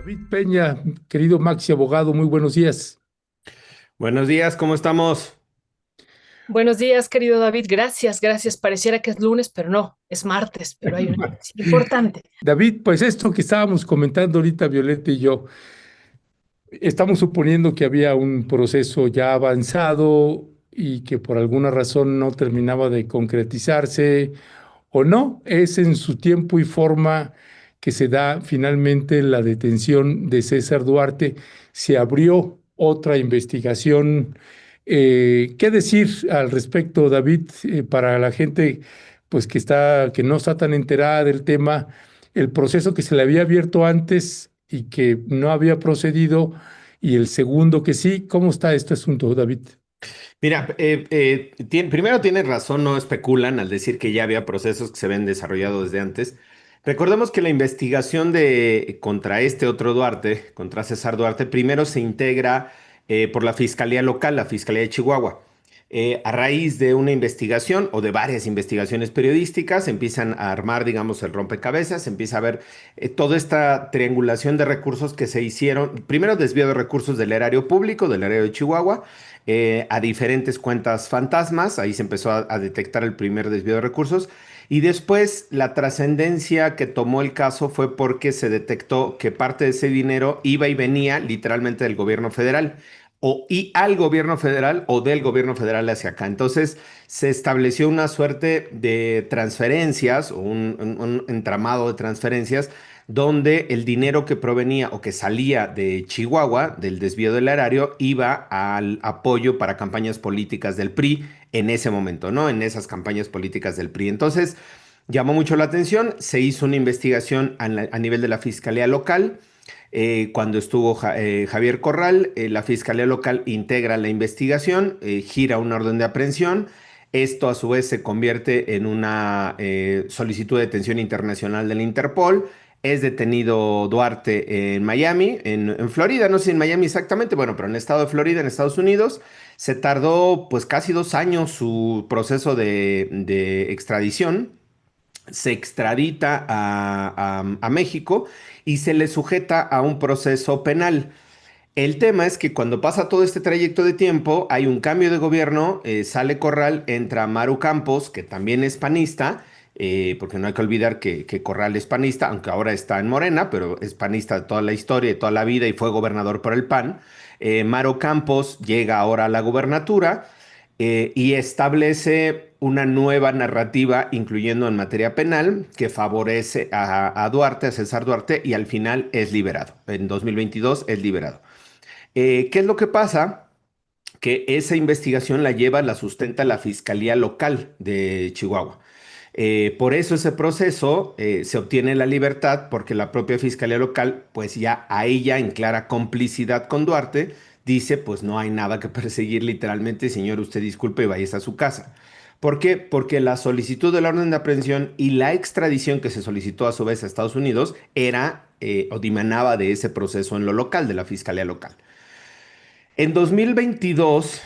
David Peña, querido Maxi abogado, muy buenos días. Buenos días, ¿cómo estamos? Buenos días, querido David. Gracias, gracias. Pareciera que es lunes, pero no, es martes, pero hay una noticia importante. David, pues esto que estábamos comentando ahorita, Violeta y yo, estamos suponiendo que había un proceso ya avanzado y que por alguna razón no terminaba de concretizarse o no, es en su tiempo y forma que se da finalmente la detención de César Duarte. Se abrió otra investigación. ¿Qué decir al respecto, David, para la gente pues que no está tan enterada del tema, el proceso que se le había abierto antes y que no había procedido, y el segundo que sí? ¿Cómo está este asunto, David? Mira, primero tienes razón, no especulan al decir que ya había procesos que se habían desarrollado desde antes. Recordemos que la investigación contra este otro Duarte, contra César Duarte, primero se integra por la Fiscalía Local, la Fiscalía de Chihuahua. A raíz de una investigación o de varias investigaciones periodísticas, empiezan a armar, digamos, el rompecabezas, empieza a ver toda esta triangulación de recursos que se hicieron. Primero, desvío de recursos del erario público, del erario de Chihuahua, a diferentes cuentas fantasmas. Ahí se empezó a detectar el primer desvío de recursos. Y después la trascendencia que tomó el caso fue porque se detectó que parte de ese dinero iba y venía literalmente del gobierno federal y al gobierno federal o del gobierno federal hacia acá. Entonces se estableció una suerte de transferencias o un entramado de transferencias donde el dinero que provenía o que salía de Chihuahua, del desvío del erario, iba al apoyo para campañas políticas del PRI en ese momento, ¿no? En esas campañas políticas del PRI. Entonces, llamó mucho la atención, se hizo una investigación a nivel de la Fiscalía Local. Cuando estuvo Javier Corral, la Fiscalía Local integra la investigación, gira una orden de aprehensión. Esto a su vez se convierte en una solicitud de detención internacional del Interpol. Es detenido Duarte en Miami, en Florida, no sé si en Miami exactamente, bueno, pero en el estado de Florida, en Estados Unidos. Se tardó pues casi 2 años su proceso de extradición. Se extradita a México y se le sujeta a un proceso penal. El tema es que cuando pasa todo este trayecto de tiempo, hay un cambio de gobierno, sale Corral, entra Maru Campos, que también es panista, porque no hay que olvidar que Corral es panista, aunque ahora está en Morena, pero es panista de toda la historia, de toda la vida y fue gobernador por el PAN. Maru Campos llega ahora a la gubernatura y establece una nueva narrativa, incluyendo en materia penal, que favorece a Duarte, a César Duarte, y al final es liberado. En 2022 es liberado. ¿Qué es lo que pasa? Que esa investigación la sustenta la Fiscalía Local de Chihuahua. Por eso ese proceso se obtiene la libertad porque la propia Fiscalía Local, pues ya a ella en clara complicidad con Duarte, dice, pues no hay nada que perseguir literalmente, señor, usted disculpe y vaya a su casa. ¿Por qué? Porque la solicitud de la orden de aprehensión y la extradición que se solicitó a su vez a Estados Unidos era o dimanaba de ese proceso en lo local, de la Fiscalía Local. En 2022,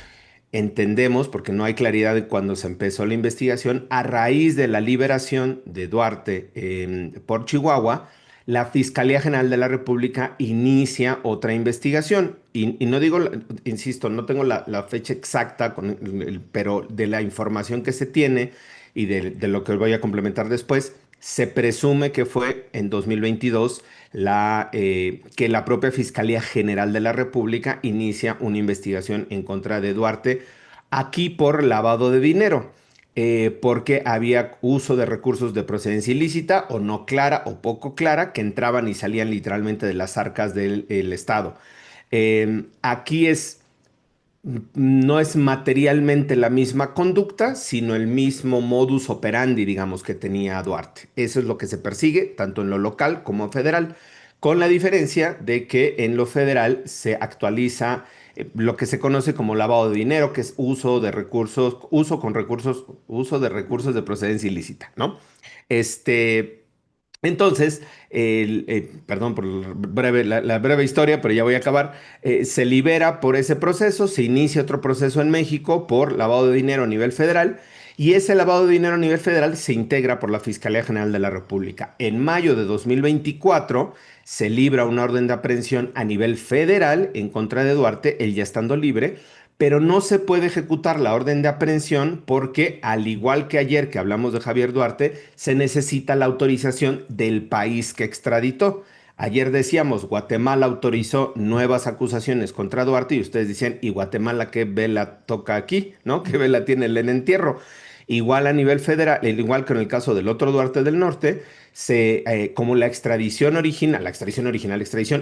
entendemos, porque no hay claridad de cuándo se empezó la investigación, a raíz de la liberación de Duarte por Chihuahua, la Fiscalía General de la República inicia otra investigación. Y no digo, insisto, no tengo la fecha exacta, pero de la información que se tiene y de lo que voy a complementar después, se presume que fue en 2022 que la propia Fiscalía General de la República inicia una investigación en contra de Duarte, aquí por lavado de dinero, porque había uso de recursos de procedencia ilícita o no clara o poco clara que entraban y salían literalmente de las arcas del Estado. Aquí no es materialmente la misma conducta, sino el mismo modus operandi, digamos, que tenía Duarte. Eso es lo que se persigue, tanto en lo local como federal, con la diferencia de que en lo federal se actualiza lo que se conoce como lavado de dinero, que es uso de recursos, uso de recursos de procedencia ilícita, ¿no? Este, entonces, perdón por la breve historia, pero ya voy a acabar. Se libera por ese proceso, se inicia otro proceso en México por lavado de dinero a nivel federal Y ese lavado de dinero a nivel federal se integra por la Fiscalía General de la República. En mayo de 2024 se libra una orden de aprehensión a nivel federal en contra de Duarte, él ya estando libre, pero no se puede ejecutar la orden de aprehensión porque, al igual que ayer que hablamos de Javier Duarte, se necesita la autorización del país que extraditó. Ayer decíamos, Guatemala autorizó nuevas acusaciones contra Duarte y ustedes decían, ¿y Guatemala qué vela toca aquí? ¿No? ¿Qué vela tiene el en entierro? Igual a nivel federal, igual que en el caso del otro Duarte del Norte, como la extradición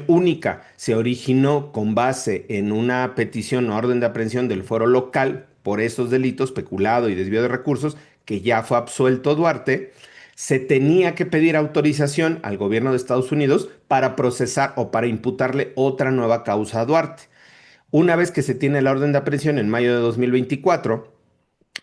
única, se originó con base en una petición o orden de aprehensión del foro local por esos delitos, peculado y desvío de recursos, que ya fue absuelto Duarte, se tenía que pedir autorización al gobierno de Estados Unidos para procesar o para imputarle otra nueva causa a Duarte. Una vez que se tiene la orden de aprehensión en mayo de 2024,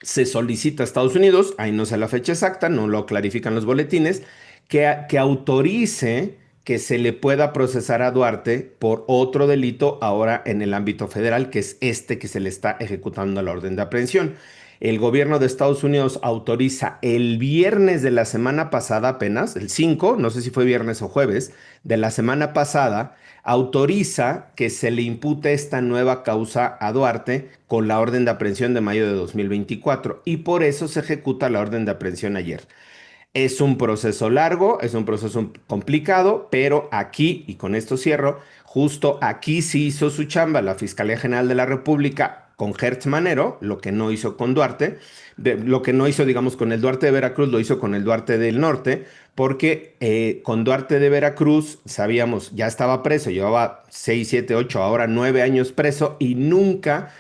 se solicita a Estados Unidos, ahí no sé la fecha exacta, no lo clarifican los boletines, que autorice que se le pueda procesar a Duarte por otro delito ahora en el ámbito federal, que es este que se le está ejecutando la orden de aprehensión. El gobierno de Estados Unidos autoriza el viernes de la semana pasada apenas, el 5, no sé si fue viernes o jueves, de la semana pasada, autoriza que se le impute esta nueva causa a Duarte con la orden de aprehensión de mayo de 2024 y por eso se ejecuta la orden de aprehensión ayer. Es un proceso largo, es un proceso complicado, pero aquí, y con esto cierro, justo aquí sí hizo su chamba la Fiscalía General de la República con Hertz Manero, lo que no hizo con Duarte, lo que no hizo, digamos, con el Duarte de Veracruz, lo hizo con el Duarte del Norte, porque con Duarte de Veracruz, sabíamos, ya estaba preso, llevaba 6, 7, 8, ahora 9 años preso y nunca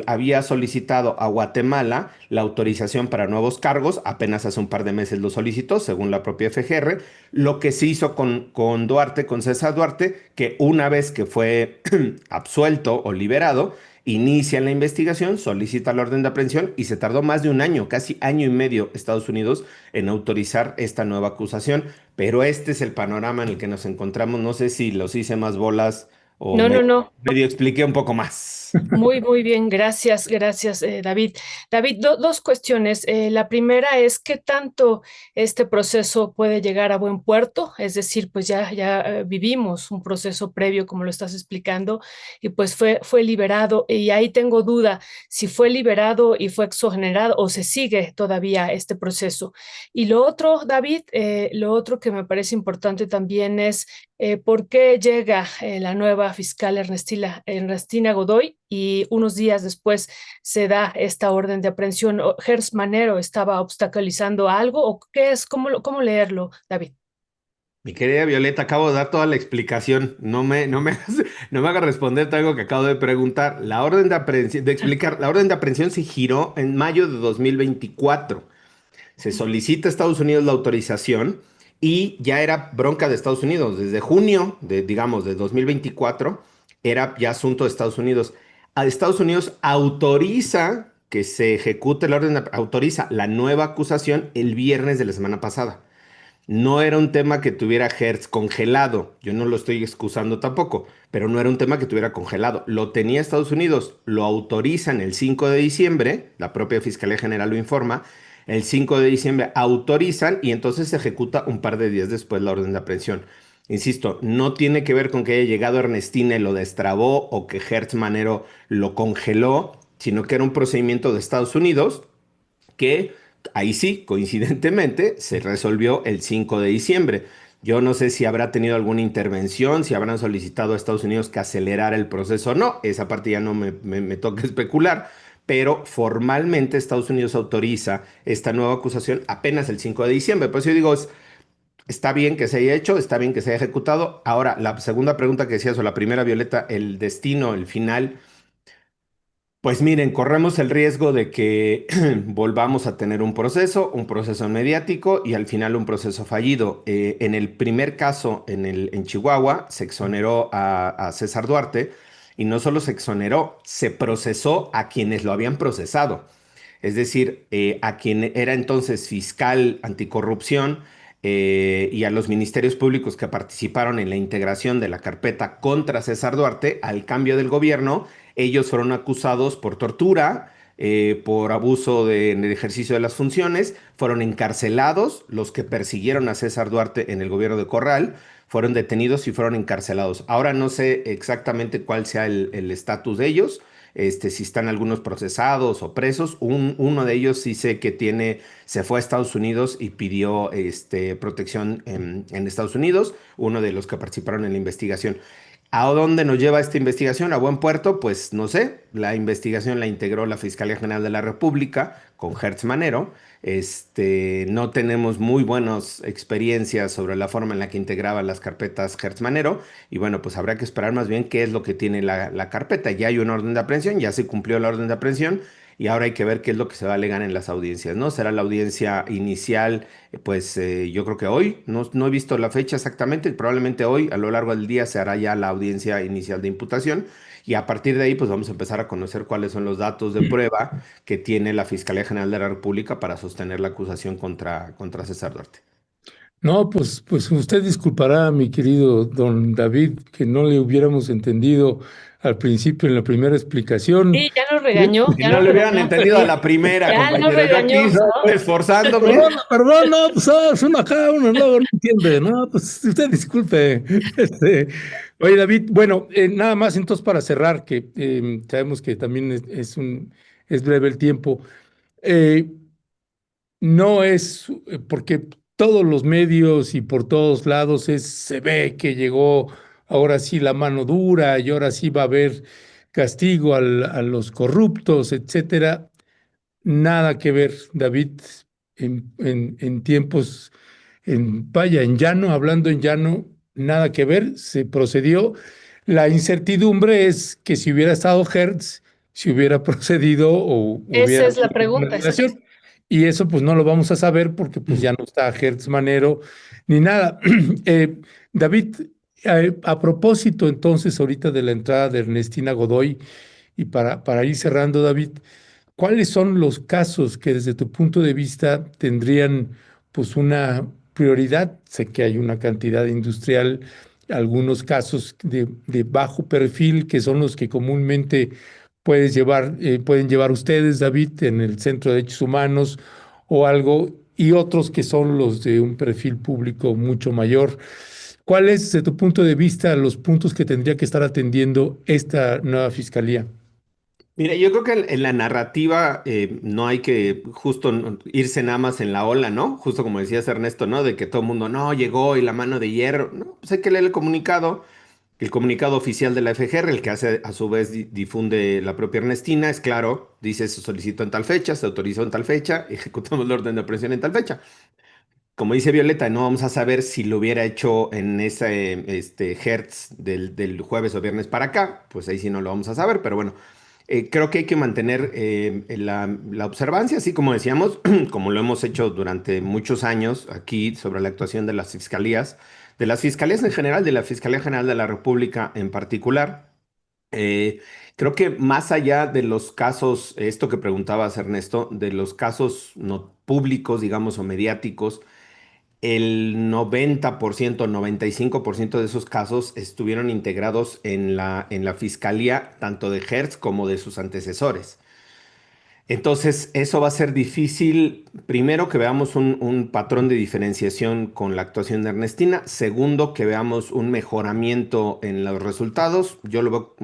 había solicitado a Guatemala la autorización para nuevos cargos, apenas hace un par de meses lo solicitó, según la propia FGR, lo que se hizo con Duarte, con César Duarte, que una vez que fue absuelto o liberado, inicia la investigación, solicita la orden de aprehensión y se tardó más de un año, casi año y medio, Estados Unidos en autorizar esta nueva acusación. Pero este es el panorama en el que nos encontramos. No sé si los hice más bolas o No, no, no. medio expliqué un poco más. Muy, muy bien, gracias, gracias, David. David, dos cuestiones. La primera es qué tanto este proceso puede llegar a buen puerto, es decir, pues ya vivimos un proceso previo, como lo estás explicando, y pues fue liberado, y ahí tengo duda si fue liberado y fue exonerado o se sigue todavía este proceso. Y lo otro, David, lo otro que me parece importante también es por qué llega la nueva fiscal Ernestina Godoy y unos días después se da esta orden de aprehensión. ¿Gers Manero estaba obstaculizando algo o qué es? ¿Cómo leerlo, David? Mi querida Violeta, acabo de dar toda la explicación. No me hagas responder algo que acabo de preguntar. La orden de aprehensión, de explicar, la orden de aprehensión se giró en mayo de 2024. Se solicita a Estados Unidos la autorización y ya era bronca de Estados Unidos. Desde junio digamos, de 2024 era ya asunto de Estados Unidos. A Estados Unidos autoriza que se ejecute la orden, autoriza la nueva acusación el viernes de la semana pasada. No era un tema que tuviera Hertz congelado. Yo no lo estoy excusando tampoco, pero no era un tema que tuviera congelado. Lo tenía Estados Unidos, lo autorizan el 5 de diciembre, la propia Fiscalía General lo informa. El 5 de diciembre autorizan y entonces se ejecuta un par de días después la orden de aprehensión. Insisto, no tiene que ver con que haya llegado Ernestina y lo destrabó o que Hertz Manero lo congeló, sino que era un procedimiento de Estados Unidos que ahí sí, coincidentemente, se resolvió el 5 de diciembre. Yo no sé si habrá tenido alguna intervención, si habrán solicitado a Estados Unidos que acelerara el proceso o no. Esa parte ya no me toca especular, pero formalmente Estados Unidos autoriza esta nueva acusación apenas el 5 de diciembre. Pues yo digo, está bien que se haya hecho, está bien que se haya ejecutado. Ahora, la segunda pregunta que decías, o la primera, Violeta, el destino, el final. Pues miren, corremos el riesgo de que volvamos a tener un proceso mediático y al final un proceso fallido. En el primer caso, en Chihuahua, se exoneró a César Duarte y no solo se exoneró, se procesó a quienes lo habían procesado. Es decir, a quien era entonces fiscal anticorrupción y a los ministerios públicos que participaron en la integración de la carpeta contra César Duarte, al cambio del gobierno ellos fueron acusados por tortura, por abuso en el ejercicio de las funciones, fueron encarcelados, los que persiguieron a César Duarte en el gobierno de Corral, fueron detenidos y fueron encarcelados. Ahora no sé exactamente cuál sea el estatus de ellos, si están algunos procesados o presos. Uno de ellos sí sé que se fue a Estados Unidos y pidió protección en Estados Unidos, uno de los que participaron en la investigación. ¿A dónde nos lleva esta investigación? ¿A buen puerto? Pues no sé. La investigación la integró la Fiscalía General de la República con Hertz Manero. No tenemos muy buenas experiencias sobre la forma en la que integraba las carpetas Hertz Manero. Y bueno, pues habrá que esperar más bien qué es lo que tiene la carpeta. Ya hay una orden de aprehensión, ya se cumplió la orden de aprehensión y ahora hay que ver qué es lo que se va a alegar en las audiencias, ¿no? Será la audiencia inicial, pues yo creo que hoy, no he visto la fecha exactamente, probablemente hoy, a lo largo del día, se hará ya la audiencia inicial de imputación y a partir de ahí, pues vamos a empezar a conocer cuáles son los datos de prueba que tiene la Fiscalía General de la República para sostener la acusación contra César Duarte. No, pues usted disculpará, mi querido don David, que no le hubiéramos entendido al principio en la primera explicación. Sí, ya nos regañó, Si ya no nos le hubieran regañó, entendido a la primera, ya nos compañero, yo aquí regañó, ¿no? esforzándome. Perdón, no, pues es uno acá, uno luego no entiende, no, pues usted disculpe. Este, oye, David, bueno, nada más entonces para cerrar, que sabemos que también es breve el tiempo. Eh, no es porque todos los medios y por todos lados se ve que llegó ahora sí la mano dura y ahora sí va a haber castigo a los corruptos, etcétera. Nada que ver, David, en tiempos, vaya, en llano, hablando en llano, nada que ver, se procedió. La incertidumbre es que si hubiera estado Hertz, si hubiera procedido o Esa hubiera es la habido una pregunta, exacto. relación. Y eso pues no lo vamos a saber porque pues ya no está Hertz Manero ni nada. Eh, David, a propósito entonces ahorita de la entrada de Ernestina Godoy y para ir cerrando, David, ¿cuáles son los casos que desde tu punto de vista tendrían pues una prioridad? Sé que hay una cantidad industrial, algunos casos de bajo perfil que son los que comúnmente pueden llevar ustedes, David, en el Centro de Derechos Humanos o algo, y otros que son los de un perfil público mucho mayor. ¿Cuáles, desde tu punto de vista, los puntos que tendría que estar atendiendo esta nueva fiscalía? Mira, yo creo que en la narrativa no hay que justo irse nada más en la ola, ¿no? Justo como decías Ernesto, ¿no? De que todo el mundo, no, llegó y la mano de hierro. No, pues hay que leer el comunicado oficial de la FGR, el que hace a su vez difunde la propia Ernestina, es claro, dice se solicitó en tal fecha, se autorizó en tal fecha, ejecutamos la orden de aprehensión en tal fecha. Como dice Violeta, no vamos a saber si lo hubiera hecho en ese Hertz del jueves o viernes para acá, pues ahí sí no lo vamos a saber, pero bueno. Creo que hay que mantener la observancia, así como decíamos, como lo hemos hecho durante muchos años aquí sobre la actuación de las fiscalías en general, de la Fiscalía General de la República en particular. Eh, Creo que más allá de los casos, esto que preguntabas, Ernesto, de los casos no públicos, digamos, o mediáticos, el 90%, 95% de esos casos estuvieron integrados en la fiscalía, tanto de Hertz como de sus antecesores. Entonces, eso va a ser difícil, primero, que veamos un patrón de diferenciación con la actuación de Ernestina. Segundo, que veamos un mejoramiento en los resultados. Yo lo veo,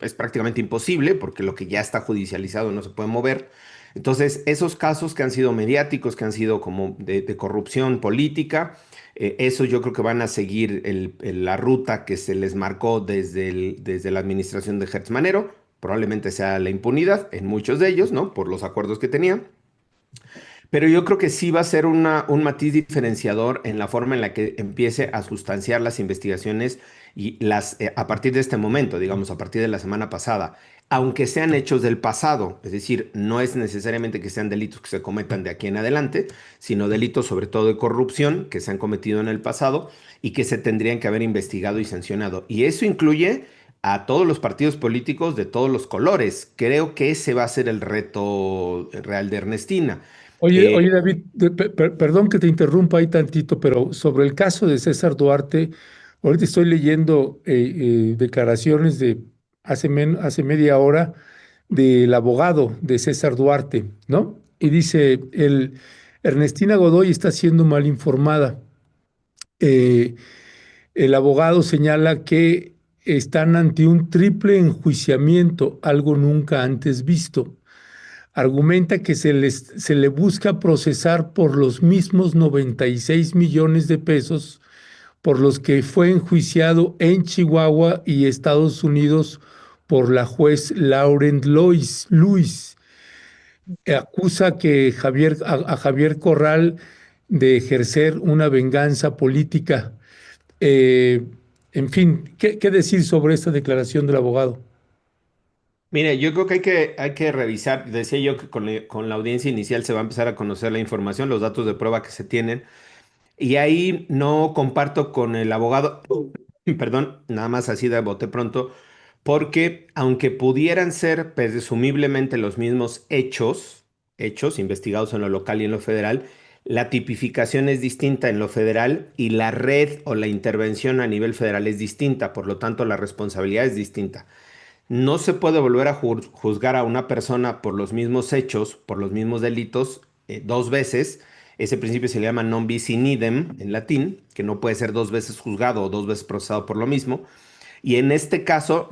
es prácticamente imposible porque lo que ya está judicializado no se puede mover. Entonces, esos casos que han sido mediáticos, que han sido como de corrupción política, esos yo creo que van a seguir la ruta que se les marcó desde la administración de Hertz Manero. Probablemente sea la impunidad en muchos de ellos, ¿no? Por los acuerdos que tenía. Pero yo creo que sí va a ser un matiz diferenciador en la forma en la que empiece a sustanciar las investigaciones y a partir de este momento, digamos, a partir de la semana pasada, aunque sean hechos del pasado, es decir, no es necesariamente que sean delitos que se cometan de aquí en adelante, sino delitos sobre todo de corrupción que se han cometido en el pasado y que se tendrían que haber investigado y sancionado. Y eso incluye a todos los partidos políticos de todos los colores. Creo que ese va a ser el reto real de Ernestina. Oye, David, perdón que te interrumpa ahí tantito, pero sobre el caso de César Duarte, ahorita estoy leyendo declaraciones de hace media hora del abogado de César Duarte, ¿no? Y dice, Ernestina Godoy está siendo mal informada. Eh, el abogado señala que están ante un triple enjuiciamiento, algo nunca antes visto. Argumenta que se le busca procesar por los mismos 96 millones de pesos por los que fue enjuiciado en Chihuahua y Estados Unidos por la juez Lauren Lewis. Acusa que a Javier Corral de ejercer una venganza política. Eh, en fin, ¿qué decir sobre esta declaración del abogado? Mire, yo creo que hay que revisar, decía yo que con la audiencia inicial se va a empezar a conocer la información, los datos de prueba que se tienen, y ahí no comparto con el abogado, perdón, nada más así de bote pronto, porque aunque pudieran ser presumiblemente los mismos hechos investigados en lo local y en lo federal, la tipificación es distinta en lo federal y la red o la intervención a nivel federal es distinta, por lo tanto la responsabilidad es distinta. No se puede volver a juzgar a una persona por los mismos hechos, por los mismos delitos, dos veces. Ese principio se le llama non bis in idem en latín, que no puede ser dos veces juzgado o dos veces procesado por lo mismo. Y en este caso,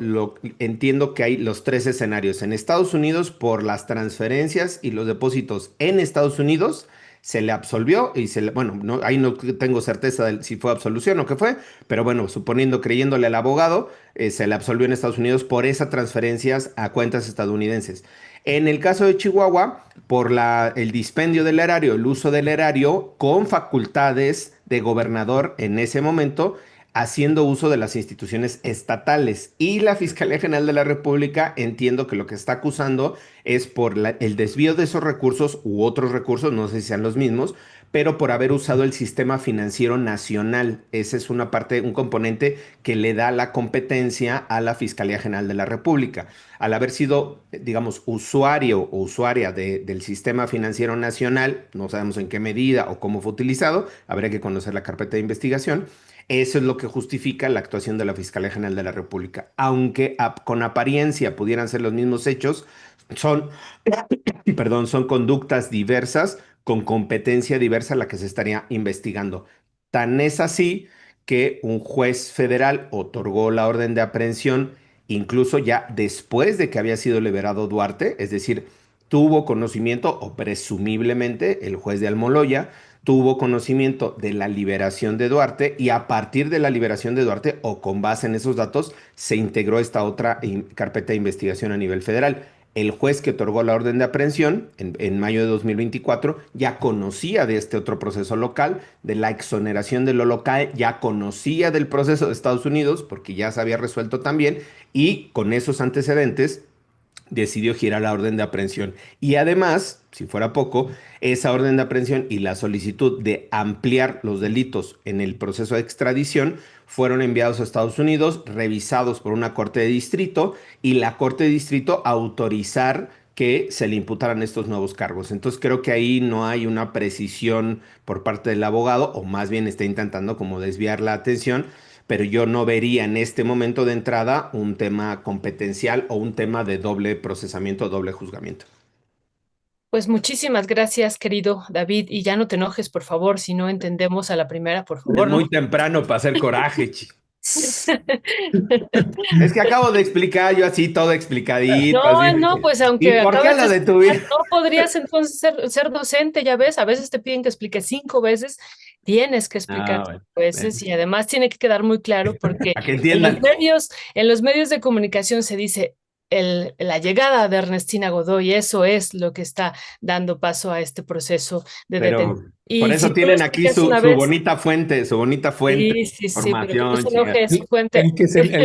entiendo que hay los tres escenarios. En Estados Unidos, por las transferencias y los depósitos en Estados Unidos, se le absolvió y bueno, no, ahí no tengo certeza de si fue absolución o qué fue, pero bueno, suponiendo, creyéndole al abogado, se le absolvió en Estados Unidos por esas transferencias a cuentas estadounidenses. En el caso de Chihuahua, por el dispendio del erario, el uso del erario con facultades de gobernador en ese momento, haciendo uso de las instituciones estatales. Y la Fiscalía General de la República, entiendo que lo que está acusando es por el desvío de esos recursos u otros recursos, no sé si sean los mismos, pero por haber usado el sistema financiero nacional. Esa es una parte, un componente que le da la competencia a la Fiscalía General de la República. Al haber sido, digamos, usuario o usuaria del sistema financiero nacional, no sabemos en qué medida o cómo fue utilizado, habría que conocer la carpeta de investigación. Eso es lo que justifica la actuación de la Fiscalía General de la República. Aunque con apariencia pudieran ser los mismos hechos, son, perdón, son conductas diversas con competencia diversa la que se estaría investigando. Tan es así que un juez federal otorgó la orden de aprehensión incluso ya después de que había sido liberado Duarte, es decir, tuvo conocimiento o presumiblemente el juez de Almoloya tuvo conocimiento de la liberación de Duarte y a partir de la liberación de Duarte o con base en esos datos se integró esta otra carpeta de investigación a nivel federal. El juez que otorgó la orden de aprehensión en mayo de 2024 ya conocía de este otro proceso local, de la exoneración de lo local, ya conocía del proceso de Estados Unidos porque ya se había resuelto también y con esos antecedentes decidió girar la orden de aprehensión. Y además, si fuera poco, esa orden de aprehensión y la solicitud de ampliar los delitos en el proceso de extradición fueron enviados a Estados Unidos, revisados por una corte de distrito y la corte de distrito autorizar que se le imputaran estos nuevos cargos. Entonces creo que ahí no hay una precisión por parte del abogado, o más bien está intentando como desviar la atención, pero yo no vería en este momento de entrada un tema competencial o un tema de doble procesamiento, doble juzgamiento. Pues muchísimas gracias, querido David, y ya no te enojes, por favor, si no entendemos a la primera, por Es favor, ¿no? muy temprano para hacer coraje, Es que acabo de explicar yo así todo explicadito, así. No, no, pues ¿Y aunque por qué acabes de lo explicar, detuvieron? no podrías entonces ser docente, ya ves, a veces te piden que expliques 5 veces, tienes que explicar Ah, 5 veces bueno. y además tiene que quedar muy claro porque Para que entiendan. en los medios de comunicación se dice la llegada de Ernestina Godoy, eso es lo que está dando paso a este proceso de detención. Pero por Y si eso tú lo tienen aquí explicas una su vez, bonita fuente de sí, sí, sí, pero que no información, se chica. enoje su fuente. El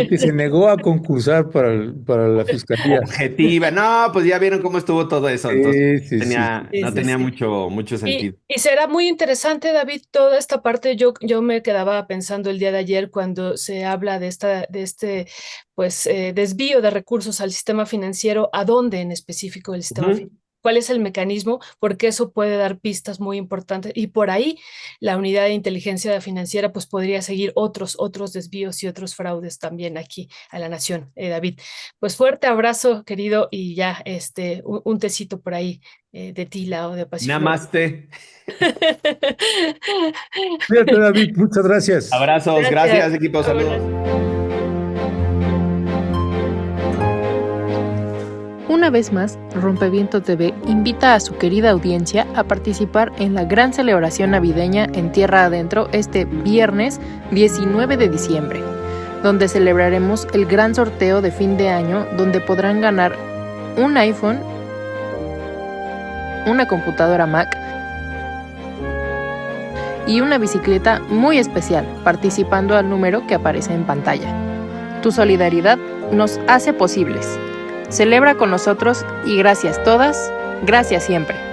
que se negó a concursar para la fiscalía. Objetiva. No, pues ya vieron cómo estuvo todo eso. Entonces Sí, sí, sí. Sí, no sí, tenía sí. mucho sentido. Y será muy interesante, David, toda esta parte. Yo me quedaba pensando el día de ayer cuando se habla de este pues, desvío de recursos al sistema financiero. ¿A dónde en específico del sistema Ujú. financiero? cuál es el mecanismo, porque eso puede dar pistas muy importantes y por ahí la unidad de inteligencia financiera pues podría seguir otros desvíos y otros fraudes también aquí a la nación. David, pues fuerte abrazo, querido, y ya un tecito por ahí de tila o de pasiflora. Namaste. Cuídate, David, muchas gracias. Abrazos, gracias, equipo, saludos. Una vez más, Rompeviento TV invita a su querida audiencia a participar en la gran celebración navideña en Tierra Adentro este viernes 19 de diciembre, donde celebraremos el gran sorteo de fin de año donde podrán ganar un iPhone, una computadora Mac y una bicicleta muy especial, participando al número que aparece en pantalla. Tu solidaridad nos hace posibles. Celebra con nosotros y gracias todas, gracias siempre.